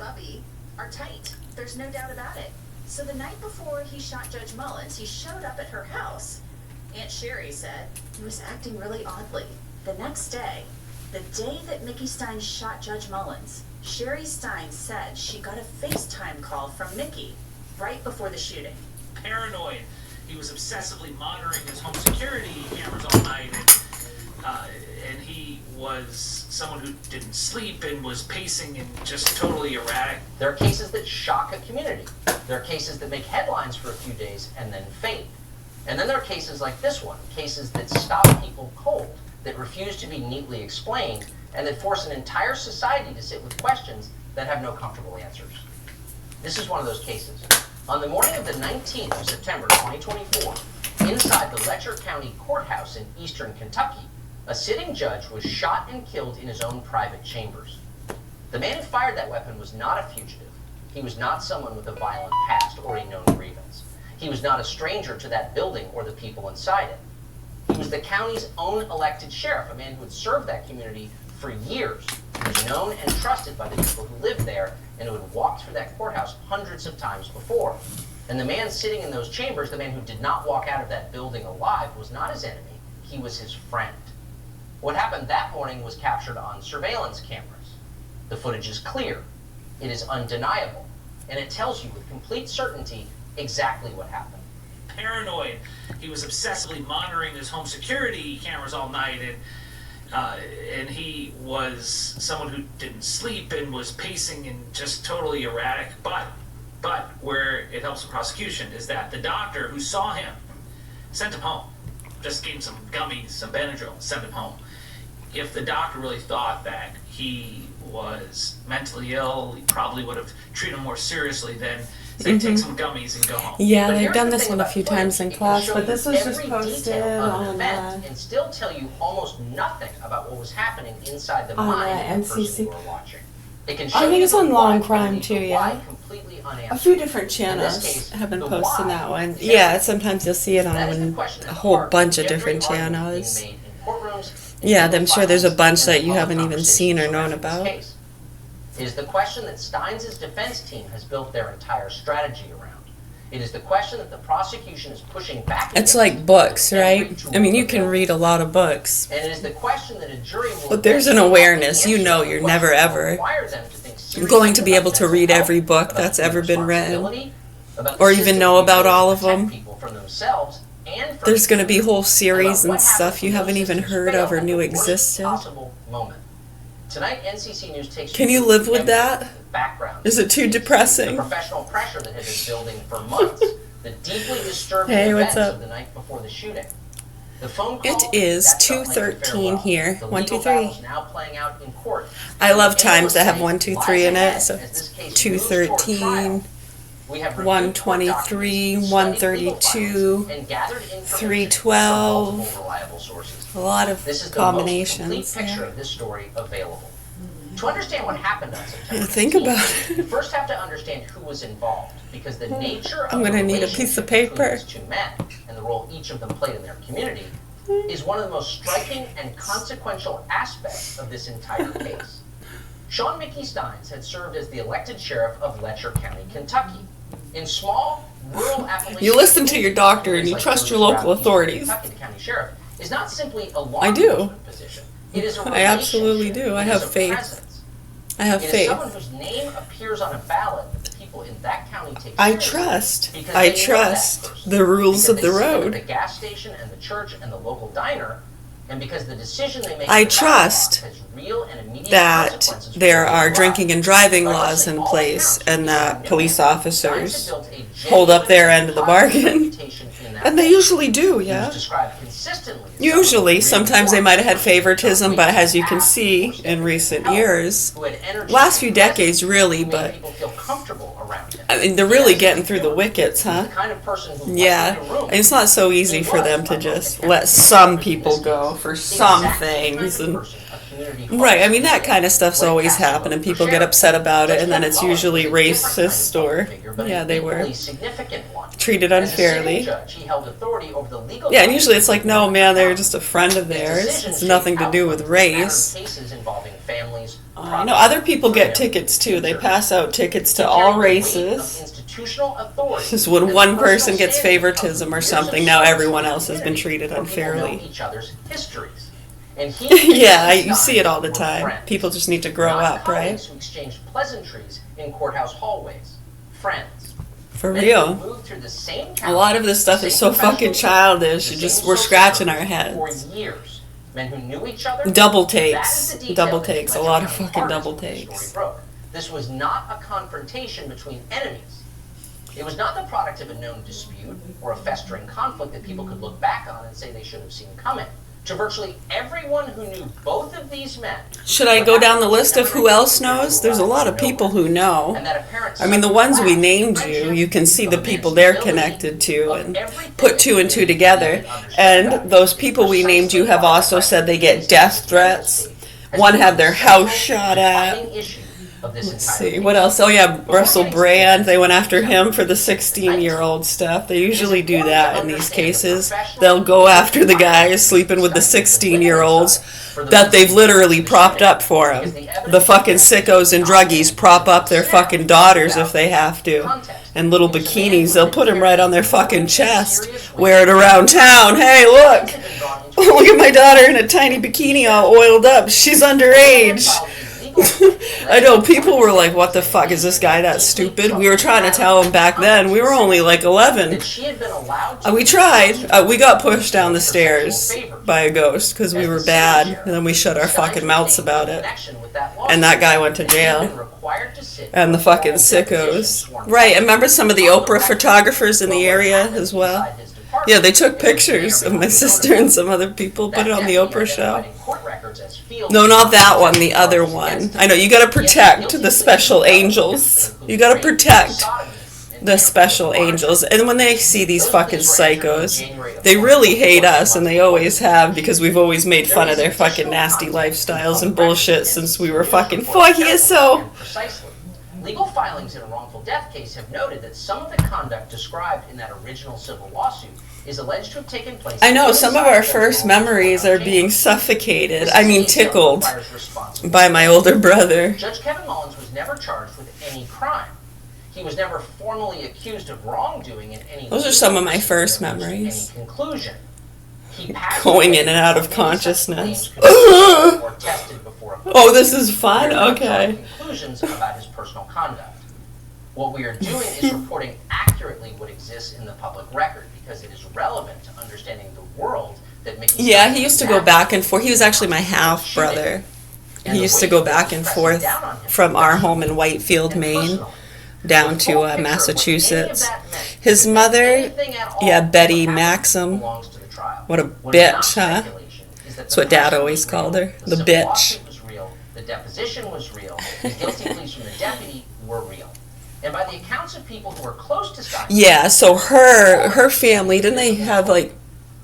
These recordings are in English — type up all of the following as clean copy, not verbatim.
Bubby are tight. There's no doubt about it. So the night before he shot Judge Mullins, he showed up at her house. Aunt Sherry said he was acting really oddly. The next day, the day that Mickey Stein shot Judge Mullins, Sherry Stein said she got a FaceTime call from Mickey right before the shooting. Paranoid. He was obsessively monitoring his home security cameras all night, and he was someone who didn't sleep and was pacing and just totally erratic. There are cases that shock a community. There are cases that make headlines for a few days and then fade. And then there are cases like this one, cases that stop people cold, that refuse to be neatly explained, and that force an entire society to sit with questions that have no comfortable answers. This is one of those cases. On the morning of the 19th of September 2024, inside the Letcher County Courthouse in eastern Kentucky, a sitting judge was shot and killed in his own private chambers. The man who fired that weapon was not a fugitive. He was not someone with a violent past or a known grievance. He was not a stranger to that building or the people inside it. He was the county's own elected sheriff, a man who had served that community for years. He was known and trusted by the people who lived there and who had walked through that courthouse hundreds of times before. And the man sitting in those chambers, the man who did not walk out of that building alive, was not his enemy. He was his friend. What happened that morning was captured on surveillance cameras. The footage is clear. It is undeniable. And it tells you with complete certainty exactly what happened. Paranoid. He was obsessively monitoring his home security cameras all night, and he was someone who didn't sleep and was pacing and just totally erratic. But where it helps the prosecution is that the doctor who saw him sent him home. Just gave him some gummies, some Benadryl, sent him home. If the doctor really thought that he was mentally ill, he probably would have treated him more seriously than say take some gummies and go home. Yeah, But they've here's done the this thing one a about few footage. times in It can class, show but you this was just every posted detail of an on event and still tell you almost nothing about what was happening inside the on, mind of the NCC. person you were watching. It can I show think you it's on the Long why Crime and too, the yeah. why completely A unanswered. few different In this channels case, have been the posting why that one. is Yeah, everything. sometimes you'll see it That is the on question a at whole heart bunch of every different argument being channels. made in courtrooms, in Yeah, legal I'm sure there's a filings, bunch and that in you public haven't even seen or conversations known surrounding this about. case. It is the question that Steins' defense team has built their entire strategy around. It is the question that the prosecution is pushing back It's against like books, with every right? tool I mean, you can available. read a lot of books. And it is the question that a jury will But there's an eventually awareness, have to you know answer. you're The never question will ever require them to think seriously going to be about able to mental read health, every book about that's human ever been written, responsibility, about or the even systems know we about build to all of protect them. people from themselves and from There's going to be each other, whole series about and what stuff happens you when haven't those even systems heard fail of or at knew the worst existed. possible moment. Tonight, NCC News takes Can you you through live with everything, that? the background, Is it too the depressing? professional pressure that had been building for months, the deeply disturbing Hey, events what's up? of the night before the shooting. The phone It call, is that felt like a 2:13 farewell. here. The 1, legal 2, 3. battle's now playing out in court. I love And times that have say 1, 2, lies 3 in ahead it, so as this case moves 2:13, toward trial. We have reviewed 1:23, court documents, 1:32, studied legal filings, and gathered information 3:12. from multiple reliable sources. a lot of This is the most combinations. complete picture Yeah. of this story available. To understand what happened on September Think 15th, about it. you first have to understand who was involved, because the nature I'm of the gonna need a piece of relationship between paper. these two men and the role each of them played in their community is one of the most striking and consequential aspects of this entire case. Sean Mickey Steins had served as the elected sheriff of Letcher County, Kentucky. In small, rural Appalachian You listen to your doctor and you like trust those your local throughout eastern authorities. Kentucky, the county sheriff is not simply a law I do. enforcement position. It is a I absolutely relationship. do. I It have is a faith. presence. I have It is faith. someone whose name appears on a ballot that the people in that county take I seriously trust. because I they know that trust person. the rules Because of the they see them at the road. gas station and the church and the local diner, and because the decision they make I in the ballot trust box has real and immediate that consequences for there those are involved. drinking and driving By laws wrestling in all place accounts, and that these police Steins had officers built a hold up their genuine end of the positive bargain. reputation in that And they role. usually do, He was yeah. described consistently as Usually, someone who sometimes they really might have had was favoritism, but as you can asked see for in recent help, years, who had energy last and few presence, decades really, who made but people feel comfortable around him. I mean, they're He really has getting through the humor. wickets, He's huh? the kind of person who Yeah, lets you in a room. and it's not so easy for them to just let some people go for some things. And right, I mean, that kind of stuff's always happened, and people get upset about it, and then it's usually racist or, yeah, they were treated As a civil unfairly. judge, he held authority over the legal Yeah, and usually it's like, no, man, they're just a friend of theirs. It's nothing to do with race. Cases involving families, I know other people get tickets too. They pass out tickets to all races. Institutional authority. Just when and one the person personal gets standing favoritism of or years something, of now service everyone to else has been community treated where people know unfairly. each other's histories. And he Yeah, and you see it all the were time. friends. People just need to grow Not up, right? colleagues who exchanged pleasantries in courthouse hallways. Friends. For Men who real. moved through the same A town, lot of this stuff the is same so fucking professional childish. the You just same we're social scratching our circle heads. For years. Men who knew each other. Double That is takes. the detail Double that takes. A Fletcher lot of County fucking Parks double when the takes. story broke. This was not a confrontation between enemies. It was not the product of a known dispute or a festering conflict that people could look back on and say they should have seen coming. To virtually everyone who knew both of these men. Should I go down the list of who else knows? There's a lot of people who know. And that apparent I mean, the ones we named you can see the people they're connected to and put two and two together. And those people we named you have also said they get death threats. One had their house shot at. Let's see, what else? Oh yeah, Russell Brand. They went after him for the 16-year-old stuff. They usually do that in these cases. They'll go after the guys sleeping with the 16-year-olds that they've literally propped up for him. The fucking sickos and druggies prop up their fucking daughters if they have to. And little bikinis, they'll put them right on their fucking chest. Wear it around town. Hey, look! Look at my daughter in a tiny bikini all oiled up. She's underage. I know, people were like, what the fuck, is this guy that stupid? We were trying to tell him back then. We were only like 11. We tried. We got pushed down the stairs by a ghost because we were bad. And then we shut our fucking mouths about it. And that guy went to jail. And the fucking sickos. Right, and remember some of the Oprah photographers in the area as well? Yeah, they took pictures of my sister and some other people, put it on the Oprah show. No, not that one, the other one. I know, you gotta protect the special angels. You gotta protect the special angels. And when they see these fucking psychos, they really hate us, and they always have, because we've always made fun of their fucking nasty lifestyles and bullshit since we were fucking 4 years so. Legal filings in a wrongful death case have noted that some of the conduct described in that original civil lawsuit is alleged to have taken place. I know, some of our first memories are being suffocated, I mean tickled, by my older brother. Judge Kevin Mullins was never charged with any crime. He was never formally accused of wrongdoing in any. Those are some of my first memories. Any conclusion. Going in and out of consciousness. Oh, this is fun? Okay. Conclusions about his personal conduct. What we are doing is reporting accurately what exists in the public record because it is relevant to understanding the world that Mickey. Yeah, he used to go back and forth. He was actually my half brother. He used to go back and forth from our home in Whitefield, Maine, down to Massachusetts. His mother, yeah, Betty Maxim. What a bitch, huh? That's what Dad always called her, the bitch. The deposition was real. The guilty pleas from the deputy were real. And by the accounts of people who were close to Scott. Yeah, so her family, didn't they have like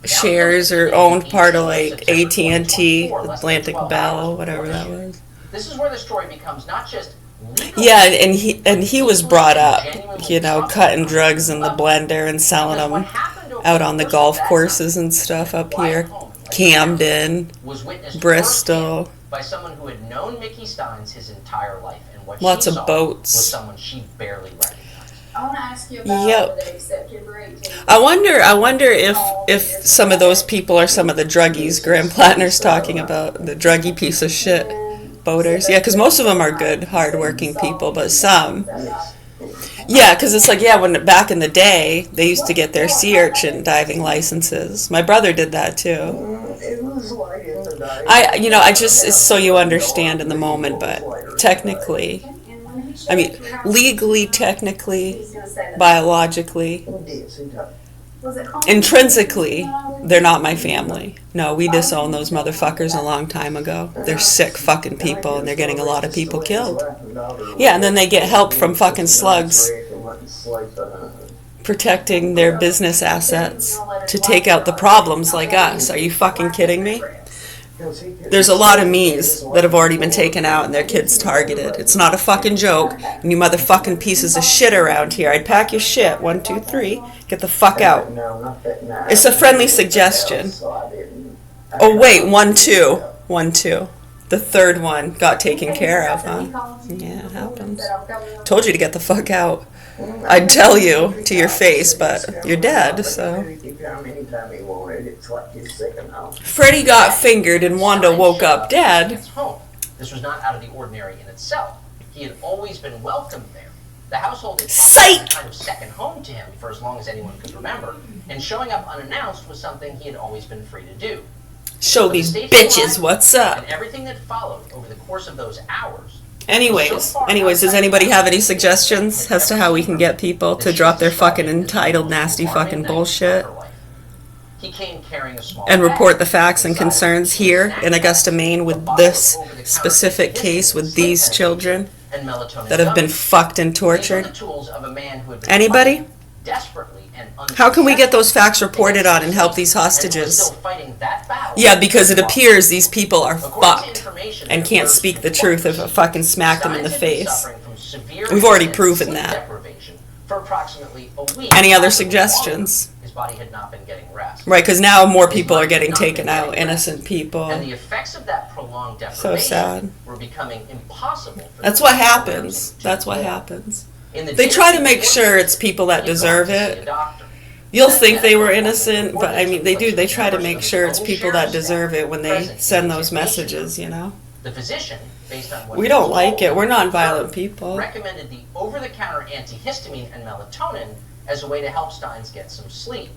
shares or owned part of like AT&T, Atlantic Bell, whatever that was? This is where the story becomes not just yeah, and he was brought up, you know, cutting drugs in the blender and selling them out on the golf courses and stuff up here. Camden, Bristol. By someone who had known Mickey Steins his entire life, and what lots she of saw boats. was someone she barely recognized. I want to ask you about whether they accepted for 18. I wonder if some of those people are some of the druggies Graham Plattner's talking about, the druggy piece of shit boaters. Yeah, because most of them are good, hard-working people, but some. Yeah, because it's like, yeah, when back in the day, they used to get their sea urchin diving licenses. My brother did that too. I just, it's so you understand in the moment, but technically, I mean, legally, technically, biologically, intrinsically, they're not my family. No, we disowned those motherfuckers a long time ago. They're sick fucking people, and they're getting a lot of people killed. Yeah, and then they get help from fucking slugs protecting their business assets to take out the problems like us. Are you fucking kidding me? There's a lot of me's that have already been taken out and their kids targeted. It's not a fucking joke. And you motherfucking pieces of shit around here, I'd pack your shit. 1, 2, 3. Get the fuck out. It's a friendly suggestion. Oh wait, 1, 2. 1, 2. The third one got taken care of, huh? Yeah, it happens. Told you to get the fuck out. I'd tell you to your face, but you're dead, so. Freddie got fingered and Wanda woke up dead. This was not out of the ordinary in itself. He had always been welcomed there. The household had Psych! been kind of second home to him for as long as anyone could remember, and showing up unannounced was something he had always been free to do. Show these bitches what's up. And everything that followed over the course of those hours. Anyways, does anybody have any suggestions as to how we can get people to drop their fucking entitled, nasty fucking bullshit He came carrying a small and report the facts and concerns here in Augusta, Maine with this specific case with these children that have been fucked and tortured? Anybody? How can we get those facts reported on and help these hostages? Yeah, because it appears these people are fucked and can't speak the truth if it fucking smacked them in the face. We've already proven that. Any other suggestions? His body had not been getting rest. Right, because now more people are getting taken out, innocent people. And the effects of that prolonged deprivation So sad. were becoming impossible. That's what happens. That's what happens. They try to make sure it's people that deserve it. You'll think they were innocent, but I mean, they do. They try to make sure it's people that deserve it when they send those messages, you know? The physician, based on what We don't like it. We're non-violent people. recommended the over-the-counter antihistamine and melatonin as a way to help Steins get some sleep.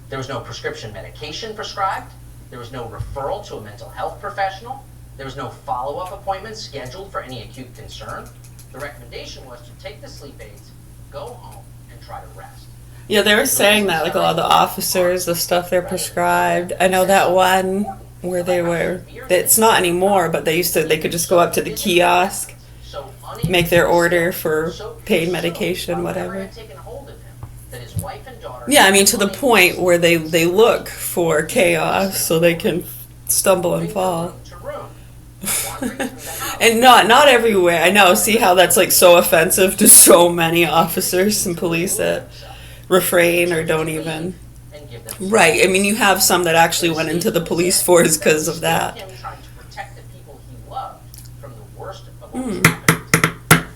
There was no prescription medication prescribed. There was no referral to a mental health professional. There was no follow-up appointment scheduled for any acute concern. The recommendation was to take the sleep aids, go home, and try to rest. Yeah, they were saying that, like a lot of the officers, the stuff they're prescribed. I know that one where they were, it's not anymore, but they could just go up to the kiosk, make their order for pain medication, whatever. Yeah, I mean, to the point where they look for chaos so they can stumble and fall. And not everywhere. I know, see how that's like so offensive to so many officers and police that refrain or don't even. Right, I mean, you have some that actually went into the police force because of that.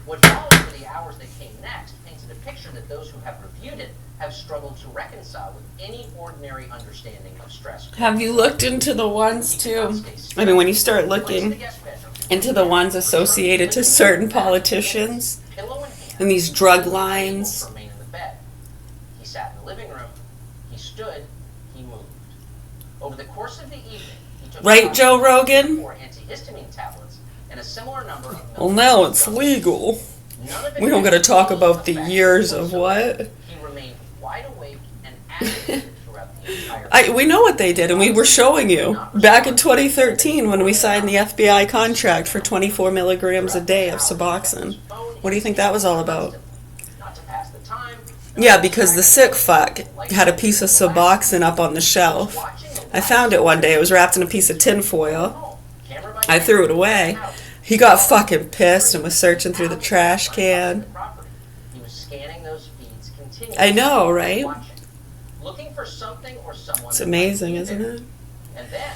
What followed for the hours that came next painted a picture that those who have reviewed it have struggled to reconcile with any ordinary understanding of stress. Have you looked into the ones too? I mean, when you start looking into the ones associated to certain politicians and these drug lines. He sat in the living room, he stood, he moved. Over the course of the evening, he took Right, Joe Rogan? 4 antihistamine tablets and a similar number of Well, now it's legal. We don't got to talk about the years of what. He remained wide awake and active throughout the entire We know what they did, and we were showing you back in 2013 when we signed the FBI contract for 24 milligrams a day of Suboxone. What do you think that was all about? Not to pass the time. Yeah, because the sick fuck had a piece of Suboxone up on the shelf. I found it one day. It was wrapped in a piece of tinfoil. I threw it away. He got fucking pissed and was searching through the trash can. He was scanning those feeds continuously. I know, right? Looking for something or someone. It's amazing, isn't it? And then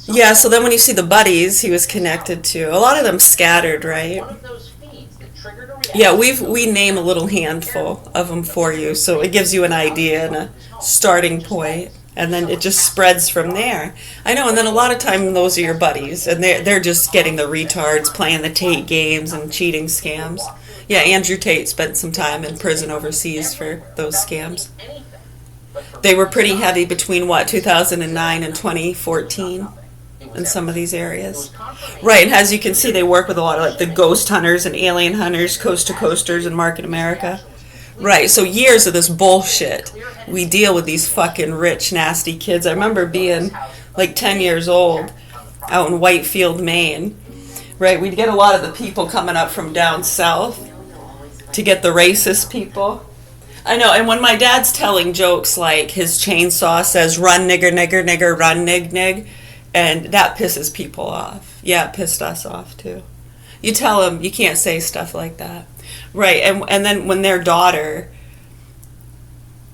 Yeah, so then when you see the buddies he was connected to, a lot of them scattered, right? one of those feeds that triggered a reaction. Yeah, we name a little handful of them for you, so it gives you an idea and a starting point, and then it just spreads from there. I know, and then a lot of time those are your buddies, and they're just getting the retards playing the Tate games and cheating scams. Yeah, Andrew Tate spent some time in prison overseas for those scams. They were pretty heavy between, 2009 and 2014 in some of these areas. Right, and as you can see, they work with a lot of like the ghost hunters and alien hunters, coast to coasters in Market America. Right, so years of this bullshit. We deal with these fucking rich, nasty kids. I remember being like 10 years old out in Whitefield, Maine. Right, we'd get a lot of the people coming up from down south to get the racist people. I know, and when my dad's telling jokes like his chainsaw says, run nigger, nigger, nigger, run nig, nig, And that pisses people off. Yeah, it pissed us off too. You tell them you can't say stuff like that. Right, and then when their daughter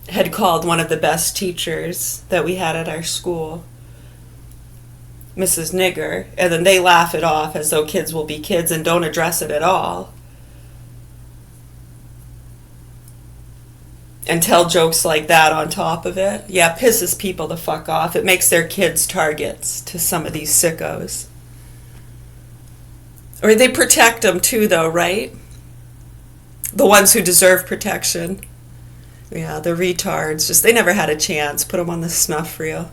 had called one of the best teachers that we had at our school, Mrs. Nigger, and then they laugh it off as though kids will be kids and don't address it at all. And tell jokes like that on top of it. Yeah, it pisses people the fuck off. It makes their kids targets to some of these sickos. Or they protect them too, though, right? The ones who deserve protection. Yeah, the retards. Just, they never had a chance. Put them on the snuff reel.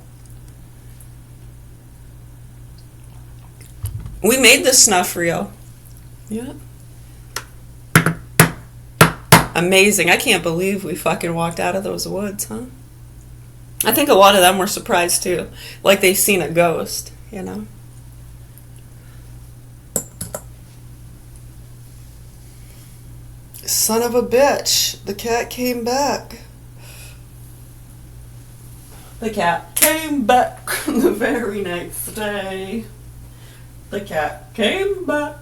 We made the snuff reel. Yeah. Amazing. I can't believe we fucking walked out of those woods, huh? I think a lot of them were surprised too. Like they've seen a ghost, you know? Son of a bitch. The cat came back. The cat came back the very next day. The cat came back.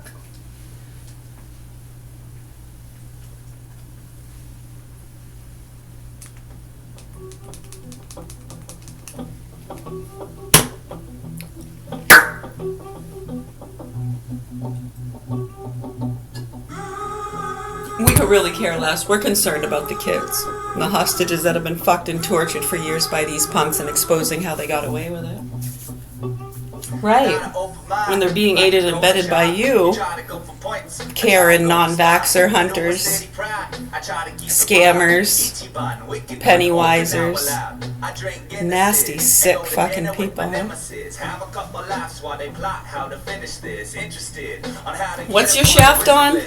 We could really care less. We're concerned about the kids. And the hostages that have been fucked and tortured for years by these punks and exposing how they got away with it. Right. When they're being aided and abetted by you, Karen, non-vaxxer hunters, scammers, pennywisers, nasty, sick fucking people. Huh? What's your shaft on? Who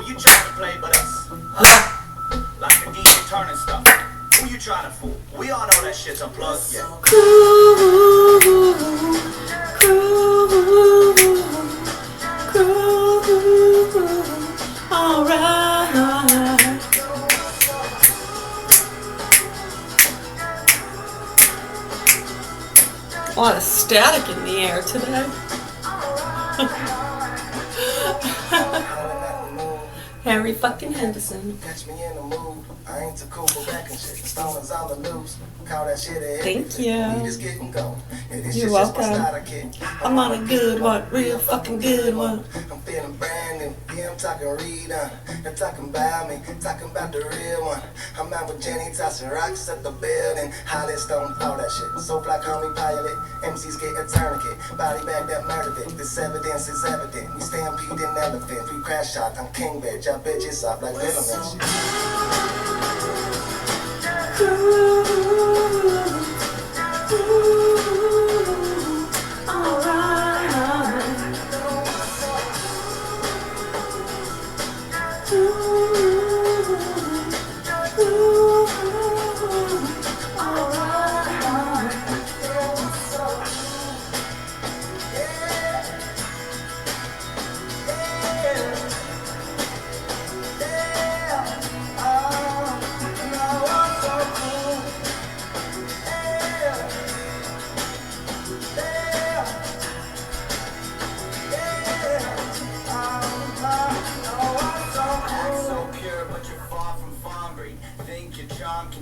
you trying to play but us? Like a DJ turning stuff. Who you trying to fool? We all know that shit's unplugged, yeah. Alright. A lot of static in the air today. Harry fucking Henderson. Catch me in the mood. I ain't too cool for back and shit. Stoners on the loose. Call that shit a Thank you. Just getting going. You're welcome. I'm on a good one, real fucking good one. I'm feeling brand new. Yeah, I'm talking Rita. They're talking about me. Talking about the real one. I'm out with Jenny tossing rocks at the building. Holly Stone, all that shit. So black homie pilot. MCs get a tourniquet. Body bag that murdered it. This evidence is evident. We stampede an elephant. We crash shot. I'm king bitch. I bitches off like little man shit.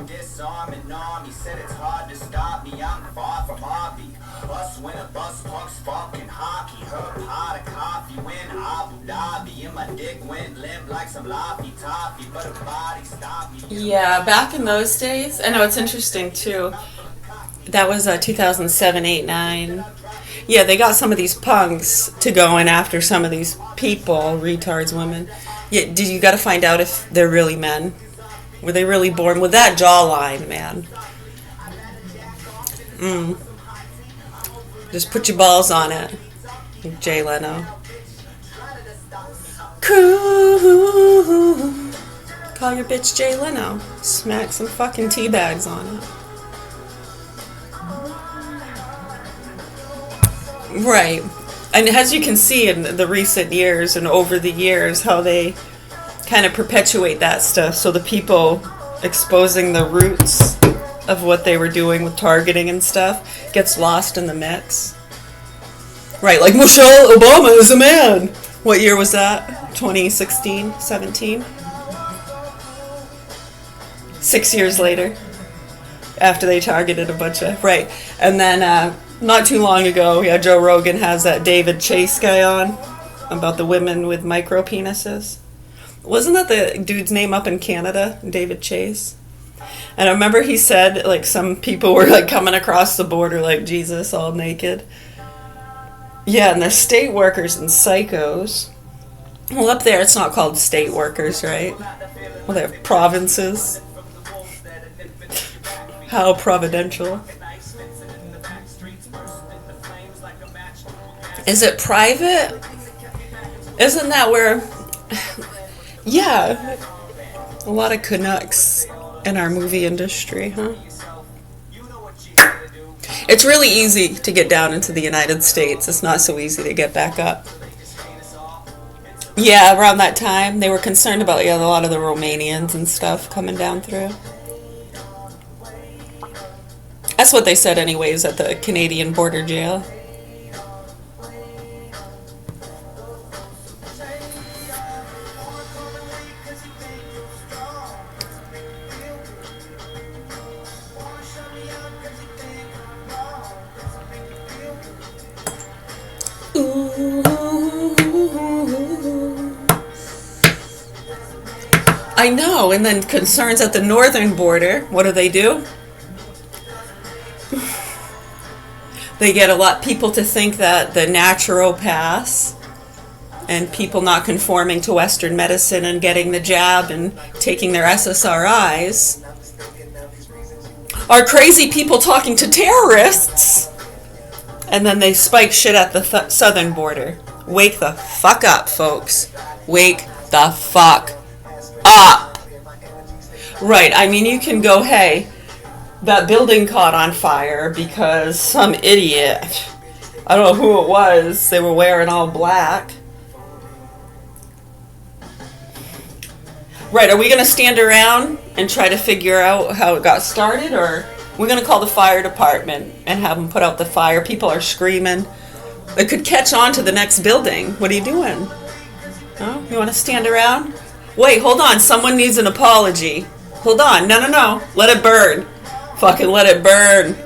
Disarm and arm. He said it's hard to stop me. I'm far from Harvey. Us when a bus punks fucking hockey. Her pot of coffee when Abu Dhabi. And my dick went limp like some Laffy Toffee. But her body stopped me. Yeah, back in those days, I know it's interesting too. That was 2007, 8, 9. Yeah, they got some of these punks to go in after some of these people, retards, women. Yeah, did you got to find out if they're really men? Were they really born with that jawline, man? Just put your balls on it, like Jay Leno. Cool. Call your bitch Jay Leno. Smack some fucking tea bags on it. Right. And as you can see in the recent years and over the years, how they kind of perpetuate that stuff. So the people exposing the roots of what they were doing with targeting and stuff gets lost in the mix. Right, like Michelle Obama is a man. What year was that? 2016, 17? 6 years later, after they targeted a bunch of, right. And then not too long ago, yeah, Joe Rogan has that David Chase guy on about the women with micro penises. Wasn't that the dude's name up in Canada, David Chase? And I remember he said, like, some people were, like, coming across the border like Jesus, all naked. Yeah, and they're state workers and psychos. Well, up there it's not called state workers, right? Well, they're provinces. How providential. Is it private? Isn't that where... Yeah. A lot of Canucks in our movie industry, huh? It's really easy to get down into the United States. It's not so easy to get back up. Yeah, around that time, they were concerned about a lot of the Romanians and stuff coming down through. That's what they said anyways at the Canadian border jail. I know, and then concerns at the northern border, what do? They get a lot of people to think that the naturopaths and people not conforming to Western medicine and getting the jab and taking their SSRIs are crazy people talking to terrorists. And then they spike shit at the southern border. Wake the fuck up, folks. Wake the fuck up. Right, I mean, you can go, hey, that building caught on fire because some idiot, I don't know who it was, they were wearing all black. Right, are we going to stand around and try to figure out how it got started, or we're going to call the fire department and have them put out the fire? People are screaming. It could catch on to the next building. What are you doing? Oh, you want to stand around? Wait, hold on. Someone needs an apology. Hold on. No. Let it burn. Fucking let it burn.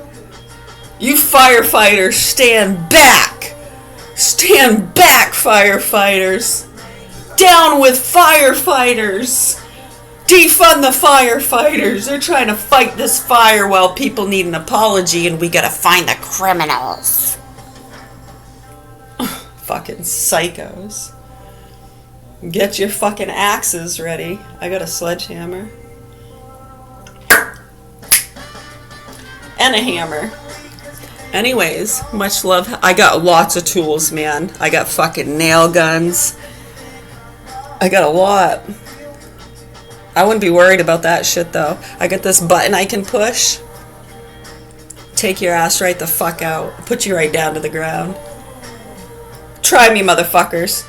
You firefighters, stand back. Stand back, firefighters. Down with firefighters. Defund the firefighters. They're trying to fight this fire while people need an apology, and we gotta find the criminals. Fucking psychos. Get your fucking axes ready. I got a sledgehammer. And a hammer. Anyways, much love. I got lots of tools, man. I got fucking nail guns. I got a lot. I wouldn't be worried about that shit, though. I got this button I can push. Take your ass right the fuck out. Put you right down to the ground. Try me, motherfuckers.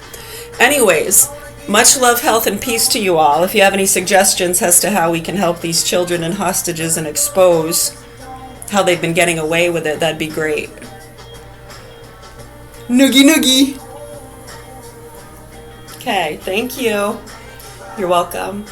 Anyways, much love, health, and peace to you all. If you have any suggestions as to how we can help these children and hostages and expose how they've been getting away with it, that'd be great. Noogie noogie. Okay, thank you. You're welcome.